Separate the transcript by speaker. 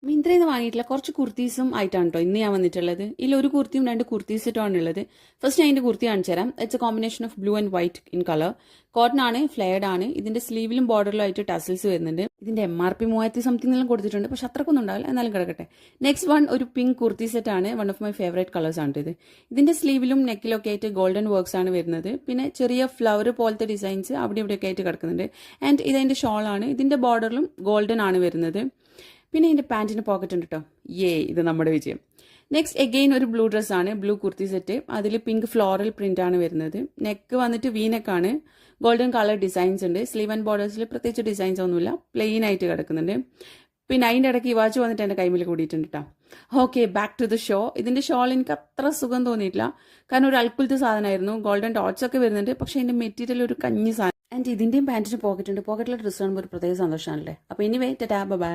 Speaker 1: മിന്ത്രയിൽ നിന്ന് വാങ്ങിയിട്ടുള്ള കുറച്ച് കുർത്തീസും ആയിട്ടാണ് കേട്ടോ ഇന്ന് ഞാൻ വന്നിട്ടുള്ളത്. ഇതിൽ ഒരു കുർത്തിയും 2 കുർത്തി സെറ്റുമാണ് ഉള്ളത്. ഫസ്റ്റ് ഞാൻ ഇതിന്റെ കുർത്തി കാണിച്ചു തരാം. It's A combination of blue and white in colour. Cotton ആണ്, ഫ്ലെയർഡ് ആണ്. ഇതിന്റെ സ്ലീവിലും ബോർഡറിലും ആയിട്ട് ടസൽസ് വരുന്നുണ്ട്. ഇതിന്റെ MRP 3000 സംതിങ് കൊടുത്തിട്ടുണ്ട്, പക്ഷെ അത്രക്കൊന്നും ഉണ്ടാവില്ല, എന്നാലും കിടക്കട്ടെ. നെക്സ്റ്റ് വൺ ഒരു പിങ്ക് കുർത്തി സെറ്റ് ആണ്. One of my favourite colours ആണ് ഇത്. ഇതിന്റെ സ്ലീവിലും നെക്കിലും ഒക്കെ ആയിട്ട് ഗോൾഡൻ വർക്ക്സ് ആണ് വരുന്നത്. പിന്നെ ചെറിയ ഫ്ലവർ പോലത്തെ ഡിസൈൻസ് അവിടെ ഇവിടെയൊക്കെ ആയിട്ട് കിടക്കുന്നുണ്ട്. ആൻഡ് ഇതിന്റെ ഷോൾ ആണ്. ഇതിന്റെ ബോർഡറിലും ഗോൾഡൻ ആണ് വരുന്നത്. പിന്നെ ഇതിന്റെ പാൻറ്റിന് പോക്കറ്റ് ഉണ്ട് കേട്ടോ. ഇത് നമ്മുടെ വിജയം. നെക്സ്റ്റ് എഗെയിൻ ഒരു ബ്ലൂ ഡ്രസ്സാണ്, ബ്ലൂ കുർത്തി സെറ്റ്. അതിൽ പിങ്ക് ഫ്ലോറൽ പ്രിന്റ് ആണ് വരുന്നത്. നെക്ക് വന്നിട്ട് വീനെക്കാണ്. ഗോൾഡൻ കളർ ഡിസൈൻസ് ഉണ്ട്. സ്ലീവ് ആൻഡ് ബോർഡേഴ്സിൽ പ്രത്യേകിച്ച് ഡിസൈൻസ് ഒന്നുമില്ല, പ്ലെയിൻ ആയിട്ട് കിടക്കുന്നുണ്ട്. പിന്നെ അതിൻ്റെ ഇടയ്ക്ക് ഈ വാച്ച് വന്നിട്ട് എൻ്റെ കൈമിൽ കൂടിയിട്ടുണ്ട് കേട്ടോ. Okay, back to the show. ഇതിന്റെ ഷോൾ എനിക്ക് അത്ര സുഖം തോന്നിയിട്ടില്ല, കാരണം ഒരു അൽക്കുലത്തെ സാധനമായിരുന്നു. ഗോൾഡൻ ഡോട്ട്സ് ഒക്കെ വരുന്നുണ്ട്, പക്ഷേ അതിന്റെ മെറ്റീരിയൽ ഒരു കഞ്ഞി സാധനം. ആൻഡ് ഇതിന്റെയും പാൻറ്റിന് പോക്കറ്റ് ഉണ്ട്. പോക്കറ്റിലെ ഡ്രസ്സ് കാണുമ്പോൾ ഒരു പ്രത്യേക സന്തോഷമാണല്ലേ. അപ്പോൾ ഇനി ടാ ബൈ.